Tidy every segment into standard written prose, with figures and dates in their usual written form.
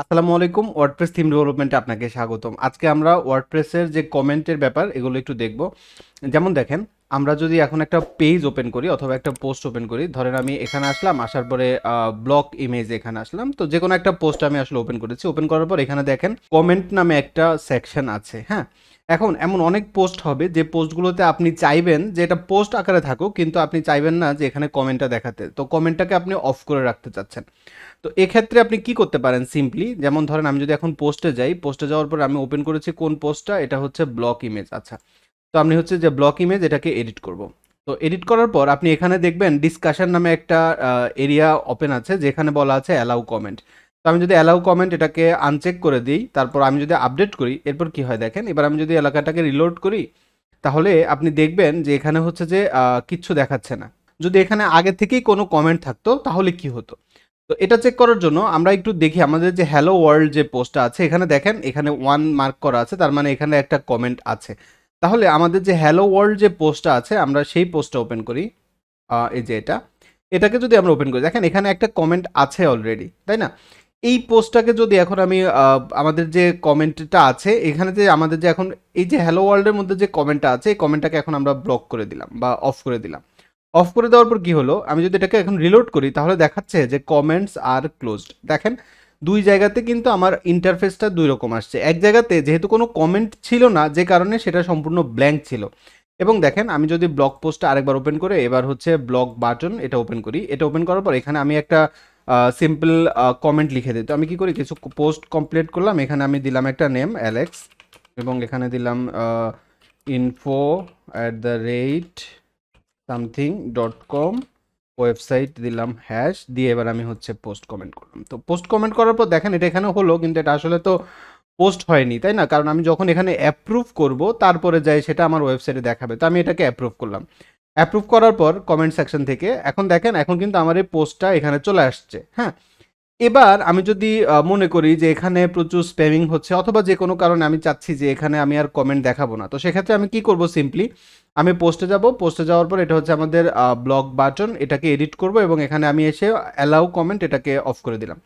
আসসালামু আলাইকুম। WordPress theme ডেভেলপমেন্টে আপনাকে স্বাগতম। আজকে আমরা ওয়ার্ডপ্রেসের যে কমেন্টের ব্যাপার এগুলো একটু দেখব। যেমন দেখেন, আমরা যদি এখন একটা পেজ ওপেন করি অথবা একটা পোস্ট ওপেন করি, ধরেন আমি এখানে আসলাম, আসার পরে ব্লক ইমেজ এখানে আসলাম, তো যে কোনো একটা পোস্ট আমি আসলে ওপেন করেছি। ওপেন করার পর এখানে দেখেন কমেন্ট নামে একটা সেকশন আছে। হ্যাঁ, এখন এমন অনেক পোস্ট হবে যে পোস্টগুলোতে আপনি চাইবেন যে এটা পোস্ট আকারে থাকুক, কিন্তু আপনি চাইবেন না যে এখানে কমেন্টটা দেখাতে, তো কমেন্টটাকে আপনি অফ করে রাখতে চাচ্ছেন। তো এক্ষেত্রে আপনি কি করতে পারেন সিম্পলি, যেমন ধরেন আমি যদি এখন পোস্টে যাই, পোস্টে যাওয়ার পর আমি ওপেন করেছি কোন পোস্টটা, এটা হচ্ছে ব্লক ইমেজ। আচ্ছা, তো আমি হচ্ছে যে ব্লক ইমেজ এটাকে এডিট করব। তো এডিট করার পর আপনি এখানে দেখবেন ডিসকাশন নামে একটা এরিয়া ওপেন আছে যেখানে বলা আছে অ্যালাউ কমেন্ট। তো আমি যদি অ্যালাউ কমেন্ট এটাকে আনচেক করে দিই, তারপর আমি যদি আপডেট করি, এরপর কি হয় দেখেন, এবার আমি যদি এলাকাটাকে রিলোড করি, তাহলে আপনি দেখবেন যে এখানে হচ্ছে যে কিচ্ছু দেখাচ্ছে না। যদি এখানে আগে থেকেই কোনো কমেন্ট থাকতো তাহলে কি হতো? তো এটা চেক করার জন্য আমরা একটু দেখি আমাদের যে হ্যালো ওয়ার্ল্ড যে পোস্টটা আছে, এখানে দেখেন এখানে 1 মার্ক করা আছে, তার মানে এখানে একটা কমেন্ট আছে। তাহলে আমাদের যে হ্যালো ওয়ার্ল্ড যে পোস্টটা আছে, আমরা সেই পোস্টটা ওপেন করি। এই যে এটাকে যদি আমরা ওপেন করি, দেখেন এখানে একটা কমেন্ট আছে অলরেডি, তাই না? এই পোস্টটাকে যদি এখন আমি আমাদের যে কমেন্টটা আছে এখানে, যে আমাদের যে এখন এই যে হ্যালো ওয়ার্ল্ডের মধ্যে যে কমেন্টটা আছে, এই কমেন্টটাকে এখন আমরা ব্লক করে দিলাম বা অফ করে দিলাম। অফ করে দেওয়ার পর কি হলো, আমি যদি এটাকে এখন রিলোড করি তাহলে দেখাচ্ছে যে কমেন্টস আর ক্লোজড। দেখেন দুই জায়গাতে কিন্তু আমার ইন্টারফেসটা দুই রকম আসছে। এক জায়গাতে যেহেতু কোনো কমেন্ট ছিল না, যে কারণে সেটা সম্পূর্ণ ব্ল্যাঙ্ক ছিল। এবং দেখেন আমি যদি ব্লগ পোস্টটা আরেকবার ওপেন করে এবার হচ্ছে ব্লগ বাটন এটা ওপেন করি, এটা ওপেন করার পর এখানে আমি একটা সিম্পল কমেন্ট লিখে দিই। তো আমি কি করি, কিছু পোস্ট কমপ্লিট করলাম, এখানে আমি দিলাম একটা নেম অ্যালেক্স, এবং এখানে দিলাম info@the rate something.com, ওয়েবসাইট দিলাম হ্যাশ দিয়ে, এবার আমি হচ্ছে পোস্ট কমেন্ট করলাম। তো পোস্ট কমেন্ট করার পর দেখেন এটা এখানে হলো, কিন্তু এটা আসলে তো পোস্ট হয়নি, তাই না? কারণ আমি যখন এখানে অ্যাপ্রুভ করব তারপরে যাই সেটা আমার ওয়েবসাইটে দেখাবে। তো আমি এটাকে অ্যাপ্রুভ করলাম। অ্যাপ্রুভ করার পর কমেন্ট সেকশন থেকে এখন দেখেন এখন কিন্তু আমার এই পোস্টটা এখানে চলে আসছে। হ্যাঁ, এবার আমি যদি মনে করি যে এখানে প্রচুর স্প্যামিং হচ্ছে অথবা যে কোনো কারণে আমি চাচ্ছি যে এখানে আমি আর কমেন্ট দেখাবো না, তো সেক্ষেত্রে আমি কি করব, সিম্পলি আমি পোস্টে যাব। পোস্টে যাওয়ার পর এটা হচ্ছে আমাদের ব্লক বাটন, এটাকে এডিট করব এবং এখানে আমি এসে অ্যালাউ কমেন্ট এটাকে অফ করে দিলাম।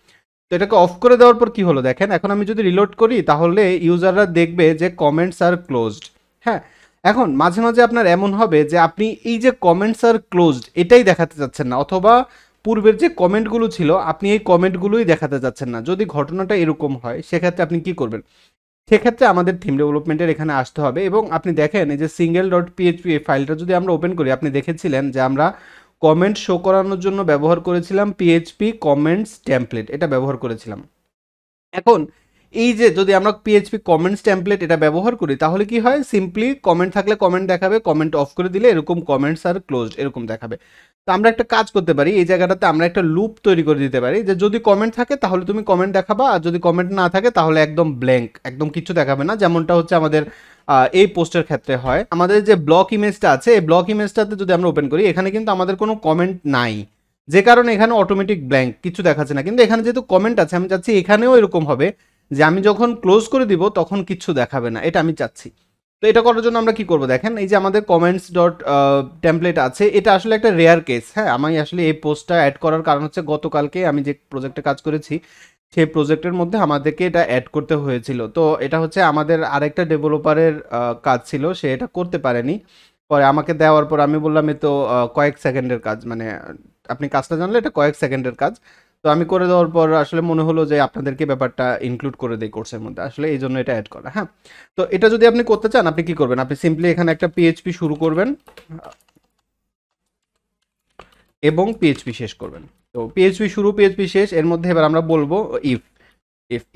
তো এটাকে অফ করে দেওয়ার পর কি হলো দেখেন, এখন আমি যদি রিলোড করি তাহলে ইউজাররা দেখবে যে কমেন্টস আর ক্লোজড। হ্যাঁ, এখন মাঝে মাঝে আপনার এমন হবে যে আপনি এই যে কমেন্টস আর ক্লোজড এটাই দেখাতে চাচ্ছেন না, অথবা পূর্বের যে কমেন্টগুলো ছিল আপনি এই কমেন্টগুলোই দেখাতে চাচ্ছেন না। যদি ঘটনাটা এরকম হয় সেক্ষেত্রে আপনি কি করবেন? সেক্ষেত্রে আমাদের থিম ডেভেলপমেন্টের এখানে আসতে হবে এবং আপনি দেখেন এই যে সিঙ্গেল ডট পিএইচপি ফাইলটা যদি আমরা ওপেন করি, আপনি দেখেছিলেন যে আমরা কমেন্ট শো করানোর জন্য ব্যবহার করেছিলাম পিএইচপি কমেন্টস টেমপ্লেট, এটা ব্যবহার করেছিলাম। এখন এই যে যদি আমরা পিএইচপি কমেন্টস টেমপ্লেট এটা ব্যবহার করি তাহলে কি হয়, সিম্পলি কমেন্ট থাকলে কমেন্ট দেখাবে, কমেন্ট অফ করে দিলে এরকম কমেন্টস আর ক্লোজড এরকম দেখাবে। তো আমরা একটা কাজ করতে পারি, এই জায়গাটাতে আমরা একটা লুপ তৈরি করে দিতে পারি যে যদি কমেন্ট থাকে তাহলে তুমি কমেন্ট দেখাবা, আর যদি কমেন্ট না থাকে তাহলে একদম ব্ল্যাঙ্ক, একদম কিছু দেখাবে না, যেমনটা হচ্ছে আমাদের এই পোস্টের ক্ষেত্রে হয়। আমাদের যে ব্লক ইমেজটা আছে, এই ব্লক ইমেজটাতে যদি আমরা ওপেন করি এখানে কিন্তু আমাদের কোনো কমেন্ট নাই, যে কারণে এখানে অটোমেটিক ব্ল্যাঙ্ক, কিছু দেখাচ্ছে না। কিন্তু এখানে যেহেতু কমেন্ট আছে, আমি চাচ্ছি এখানেও এরকম হবে যে আমি যখন ক্লোজ করে দিব তখন কিচ্ছু দেখাবে না, এটা আমি চাচ্ছি। তো এটা করার জন্য আমরা কি করব দেখেন, এই যে আমাদের কমেন্টস ডট টেমপ্লেট আছে, এটা আসলে একটা রেয়ার কেস। হ্যাঁ, আমি আসলে এই পোস্টটা অ্যাড করার কারণ হচ্ছে গতকালকে আমি যে প্রজেক্টে কাজ করেছি সেই প্রজেক্টের মধ্যে আমাদেরকে এটা অ্যাড করতে হয়েছিল। তো এটা হচ্ছে আমাদের আরেকটা ডেভেলপারের কাজ ছিল, সে এটা করতে পারেনি। পরে আমাকে দেওয়ার পর আমি বললাম এ তো কয়েক সেকেন্ডের কাজ, মানে আপনি কাজটা জানলে এটা কয়েক সেকেন্ডের কাজ। তো আমি করে দেওয়ার পর আসলে মনে হলো যে আপনাদেরকে ব্যাপারটা ইনক্লুড করে দেই কোর্সের মধ্যে, আসলে এই জন্য এটা অ্যাড করা। হ্যাঁ, তো এটা যদি আপনি করতে চান আপনি কি করবেন, আপনি সিম্পলি এখানে একটা পিএইচপি শুরু করবেন এবং পিএইচপি শেষ করবেন। তো পিএইচপি শুরু পিএইচপি শেষ, এর মধ্যে এবার আমরা বলবো ইফ।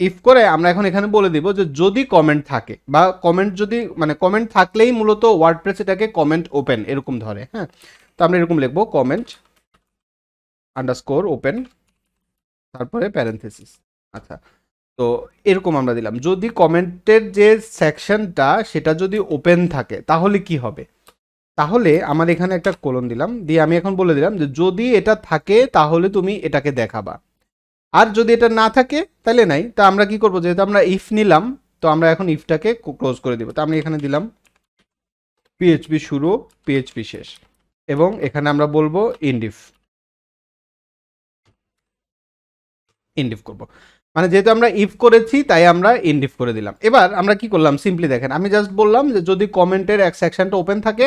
ইফ করে আমরা এখন এখানে বলে দিব যে যদি কমেন্ট থাকে বা কমেন্ট যদি মানে কমেন্ট থাকলেই মূলত ওয়ার্ডপ্রেস এটাকে কমেন্ট ওপেন এরকম ধরে। হ্যাঁ, তো আমরা এরকম লিখবো কমেন্ট আন্ডারস্কোর ওপেন, তারপরে প্যারেনথেসিস। আচ্ছা, তো এরকম আমরা দিলাম, যদি কমেন্টের যে সেকশনটা সেটা যদি ওপেন থাকে তাহলে কি হবে, তাহলে আমার এখানে একটা কোলন দিলাম, দিয়ে আমি এখন বলে দিলাম যে যদি এটা থাকে তাহলে তুমি এটাকে দেখাবা, আর যদি এটা না থাকে তাহলে নাই। তা আমরা কি করবো, যেহেতু আমরা ইফ নিলাম, তো আমরা এখন ইফটাকে ক্লোজ করে দিব। তো আমি এখানে দিলাম পিএইচপি শুরু পিএইচপি শেষ, এবং এখানে আমরা বলবো ইন্ডিফ, ইন্ডিফ করবো। মানে যেহেতু আমরা ইফ করেছি তাই আমরা ইন্ড ইফ করে দিলাম। এবার আমরা কি করলাম, সিম্পলি দেখেন, আমি জাস্ট বললাম যে যদি কমেন্টের এক সেকশনটা ওপেন থাকে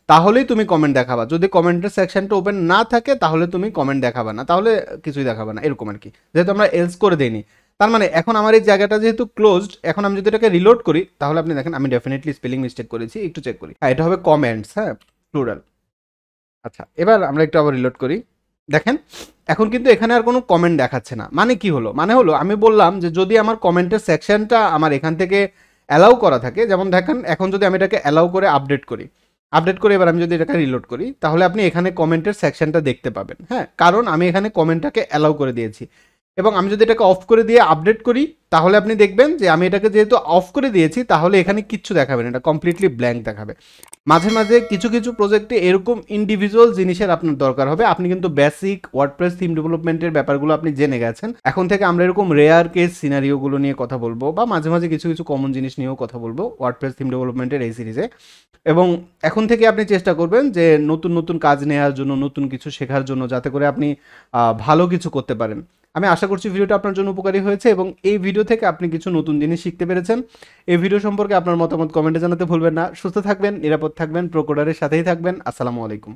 তাহলেই তুমি কমেন্ট দেখাবা, যদি কমেন্টের সেকশনটা ওপেন না থাকে তাহলে তুমি কমেন্ট দেখাবা না, তাহলে কিছুই দেখাবা না, এরকম আর কি। যেহেতু আমরা এলস করে দিইনি, তার মানে এখন আমার এই জায়গাটা যেহেতু ক্লোজড, এখন আমি যদি এটাকে রিলোড করি তাহলে আপনি দেখেন আমি ডেফিনেটলি স্পেলিং মিস্টেক করেছি, একটু চেক করি। হ্যাঁ, এটা হবে কমেন্টস, হ্যাঁ, প্লুরাল। আচ্ছা, এবার আমরা একটু আবার রিলোড করি, দেখেন এখন কিন্তু এখানে আর কোনো কমেন্ট দেখাচ্ছে না। মানে কি হলো, মানে হলো আমি বললাম যে যদি আমার কমেন্টের সেকশনটা আমার এখান থেকে অ্যালাউ করা থাকে, যেমন দেখেন এখন যদি আমি এটাকে অ্যালাউ করে আপডেট করে এবার আমি যদি এটাকে রিলোড করি তাহলে আপনি এখানে কমেন্টের সেকশনটা দেখতে পাবেন। হ্যাঁ, কারণ আমি এখানে কমেন্টটাকে অ্যালাউ করে দিয়েছি। এবং আমি যদি এটাকে অফ করে দিয়ে আপডেট করি তাহলে আপনি দেখবেন যে আমি এটাকে যেহেতু অফ করে দিয়েছি তাহলে এখানে কিচ্ছু দেখাবে না, এটা কমপ্লিটলি ব্ল্যাঙ্ক দেখাবে। মাঝে মাঝে কিছু কিছু প্রজেক্টে এরকম ইন্ডিভিজুয়াল জিনিসের আপনার দরকার হবে। আপনি কিন্তু বেসিক ওয়ার্ডপ্রেস থিম ডেভেলপমেন্টের ব্যাপারগুলো আপনি জেনে গেছেন, এখন থেকে আমরা এরকম রেয়ার কেস সিনারিওগুলো নিয়ে কথা বলবো, বা মাঝে মাঝে কিছু কিছু কমন জিনিস নিয়েও কথা বলবো ওয়ার্ডপ্রেস থিম ডেভেলপমেন্টের এই সিরিজে। এবং এখন থেকে আপনি চেষ্টা করবেন যে নতুন নতুন কাজ নেওয়ার জন্য, নতুন কিছু শেখার জন্য, যাতে করে আপনি ভালো কিছু করতে পারেন। আমি আশা করছি ভিডিওটা আপনার জন্য উপকারী হয়েছে এবং এই ভিডিও থেকে আপনি কিছু নতুন জিনিস শিখতে পেরেছেন। এই ভিডিও সম্পর্কে আপনার মতামত কমেন্টে জানাতে ভুলবেন না। সুস্থ থাকবেন, নিরাপদ থাকবেন, প্রোকোডারের সাথেই থাকবেন। আসসালামু আলাইকুম।